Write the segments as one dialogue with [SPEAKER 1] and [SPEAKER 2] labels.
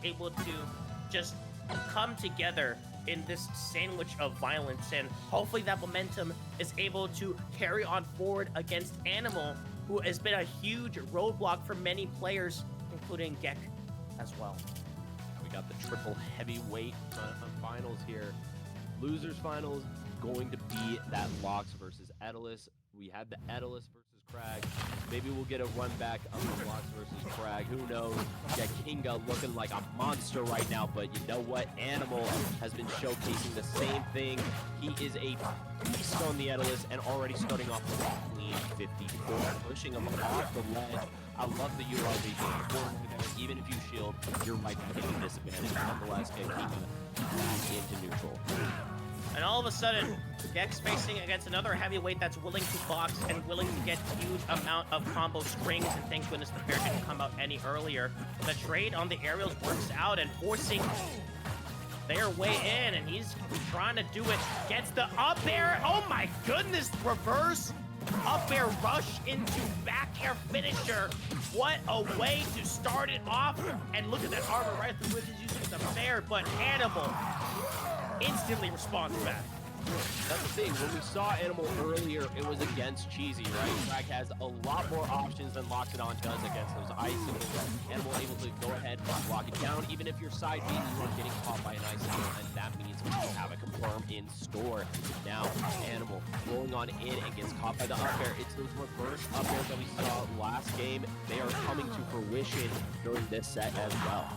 [SPEAKER 1] able to just come together in this sandwich of violence, and hopefully that momentum is able to carry on forward against Animal, who has been a huge roadblock for many players, including Gekk as well.
[SPEAKER 2] We got the triple heavyweight finals here. Losers finals going to be that Lox versus Etalus. We had the Etalus versus Crag. Maybe we'll get a run back of the Lox versus Crag. Who knows? Gekkingga looking like a monster right now, but you know what? Animal has been showcasing the same thing. He is a beast on the Etalus and already starting off with a clean 54, pushing him off the ledge. I love the utilization. Even if you shield, you're right back in disadvantage. Nonetheless, Gekkingga back into neutral.
[SPEAKER 1] And all of a sudden, Gekk's facing against another heavyweight that's willing to box and willing to get huge amount of combo strings, and thank goodness the pair didn't come out any earlier. The trade on the aerials works out and forcing their way in, and he's trying to do it. Gets the up air. Oh my goodness, reverse up air rush into back air finisher. What a way to start it off. And look at that armor right through which he's using the fair, but Animal instantly responds back.
[SPEAKER 2] That's the thing, when we saw Animal earlier, it was against Cheesy, right? Crag has a lot more options than Loxodont does against those icicles. Animal able to go ahead and lock it down. Even if you're side B, you are getting caught by an icicle, and that means you have a confirm in store. Now, Animal rolling on in and gets caught by the up air. It's those reverse up airs that we saw last game. They are coming to fruition during this set as well.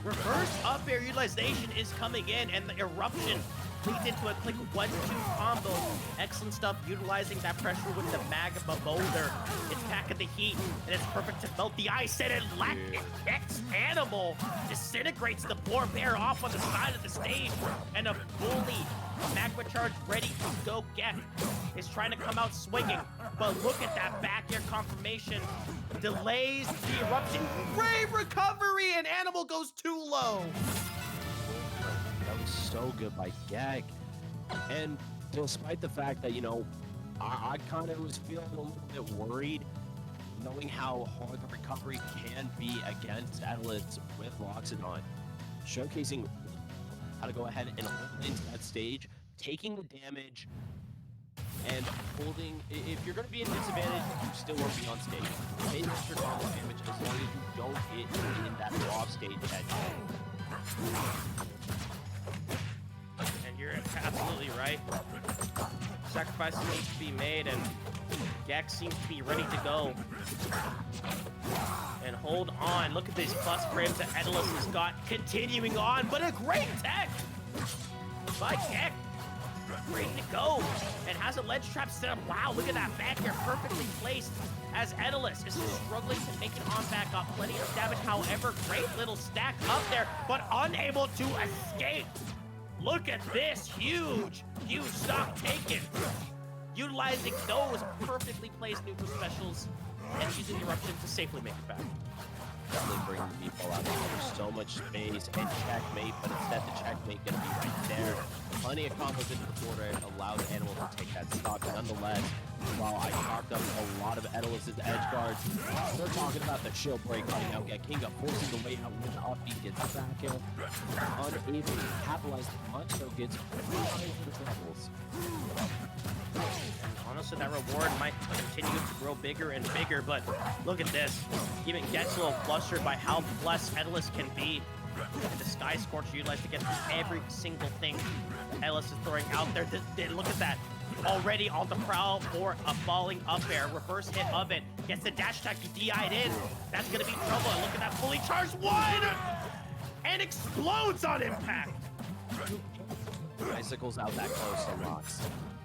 [SPEAKER 1] Reverse up air utilization is coming in, and the eruption leads into a click 1-2 combo. Excellent stuff, utilizing that pressure with the magma boulder. It's packing the heat, and it's perfect to melt the ice, and it Gekk's Animal disintegrates the poor bear off on the side of the stage, and a fully magma charge ready to go. Gekk is trying to come out swinging, but look at that back air confirmation. Delays the eruption. Great recovery, and Animal goes too low.
[SPEAKER 2] That was so good by Gekk. And despite the fact that, you know, I kind of was feeling a little bit worried, knowing how hard the recovery can be against Etalus with Loxodont, showcasing how to go ahead and hold into that stage, taking the damage, and holding. If you're going to be in disadvantage, you still won't be on stage. Take extra combo damage as long as you don't get in that off stage edge.
[SPEAKER 1] And you're absolutely right. Sacrifices need to be made, and Gekk seems to be ready to go. And hold on. Look at these plus frames that Etalus has got continuing on, but a great tech by Gekk. Ready to go, and has a ledge trap set up. Wow, look at that back here, perfectly placed, as Etalus is struggling to make it on back up. Plenty of damage, however, great little stack up there, but unable to escape. Look at this, huge stock taken. Utilizing those perfectly placed neutral specials and using Eruption to safely make it back.
[SPEAKER 2] Definitely bring the meatball out there. There's so much space and checkmate, but instead the checkmate gonna be right there. Plenty of combos into the border allows Animal to take that stock. Nonetheless, while I talked up a lot of Etalus' edge guards, we're talking about the shield break right now. Gekkingga forcing the way out with the upbeat, gets the back air, unable to capitalize much, so gets the troubles.
[SPEAKER 1] Honestly, that reward might continue to grow bigger and bigger, but look at this. Even gets a little flustered by how blessed Etalus can be. And the Sky Scorcher utilized to get every single thing Etalus is throwing out there. Look at that. Already on the prowl for a falling up air. Reverse hit of it. Gets the dash attack DI'd in. That's going to be trouble. And look at that fully charged one! And explodes on impact.
[SPEAKER 2] Icicles out that close to Lox.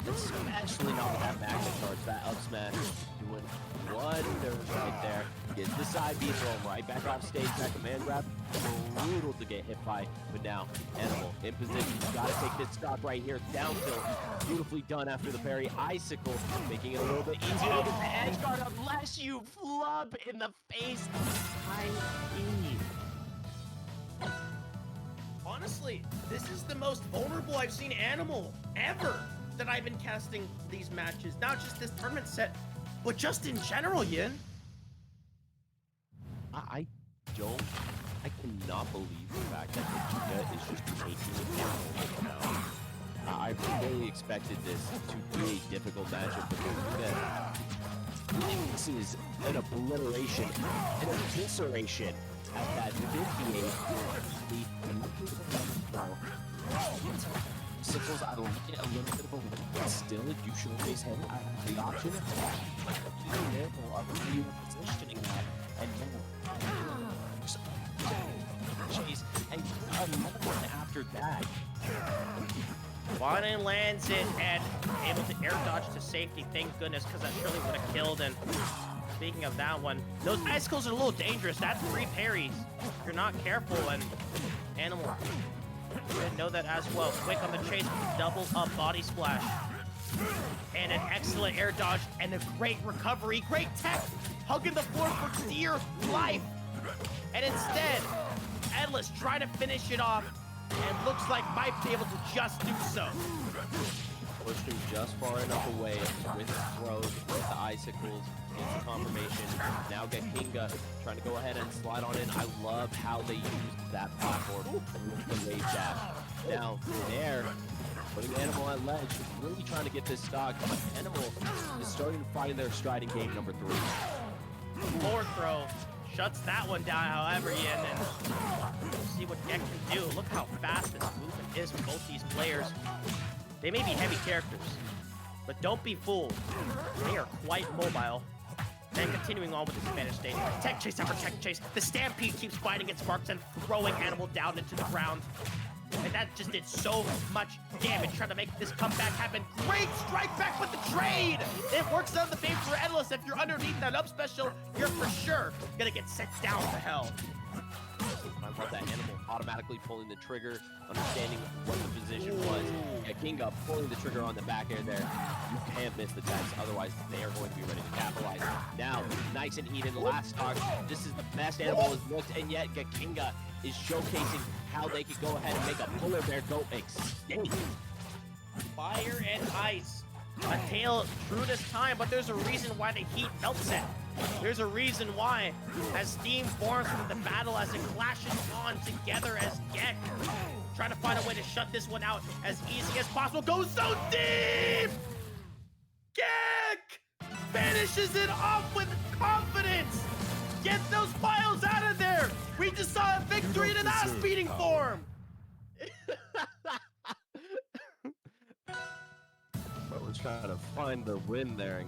[SPEAKER 2] Especially not with that magma charge, that up smash doing wonders right there. Gets the side B throw right back off stage, that command grab, brutal to get hit by, but now Animal in position. You gotta take this stock right here, down tilt, beautifully done after the parry. Icicle making it a little bit easier to get the edge guard unless you flub in the face.
[SPEAKER 1] Honestly, this is the most vulnerable I've seen Animal ever that I've been casting these matches. Not just this tournament set, but just in general, Yin.
[SPEAKER 2] I don't I cannot believe the fact that Gekkingga is just taking it down. I really expected this to be a difficult matchup for Gekkingga. This is an obliteration, an evisceration at that 58. Sickles, I like it a little bit of a win, but still, you showcase him the option of you positioning that, and jeez, and another one after that.
[SPEAKER 1] Bonnie lands it and able to air dodge to safety, thank goodness, because that surely would have killed. And speaking of that one, those icicles are a little dangerous. That's 3 parries. If you're not careful, and Animal didn't know that as well. Quick on the chase, double up body splash. And an excellent air dodge and a great recovery. Great tech, hugging the floor for dear life. And instead, Etalus trying to finish it off, and looks like might be able to just do so.
[SPEAKER 2] Pushed him just far enough away with his throws, with the icicles, into confirmation. Now Gekkingga trying to go ahead and slide on in. I love how they used that platform with the wave dash. Now, there, putting Animal at ledge, really trying to get this stock, but Animal is starting to find their stride in game number 3.
[SPEAKER 1] Forward throw shuts that one down, however, and then we'll see what Gekk can do. Look how fast this movement is for both these players. They may be heavy characters, but don't be fooled. They are quite mobile. Then continuing on with the Spanish state. Tech chase after tech chase. The Stampede keeps fighting its sparks and throwing Animal down into the ground. And that just did so much damage trying to make this comeback happen. Great strike back with the trade! It works out in the favor for Etalus. If you're underneath that up special, you're for sure gonna get sent down to hell.
[SPEAKER 2] I love that Animal automatically pulling the trigger, understanding what the position was. Gekkingga pulling the trigger on the back air there. You can't miss the text, otherwise they are going to be ready to capitalize. Now, nice and even last stock. This is the best Animal has looked, and yet Gekkingga is showcasing how they could go ahead and make a polar bear go extinct.
[SPEAKER 1] Fire and ice. A tale true this time, but there's a reason why the heat melts it. There's a reason why, as steam forms from the battle, as it clashes on together as Gekk trying to find a way to shut this one out as easy as possible. Goes so deep! Gekk finishes it off with confidence! Get those files out of there! We just saw a victory in an ass-beating form!
[SPEAKER 2] But we're trying to find the win there.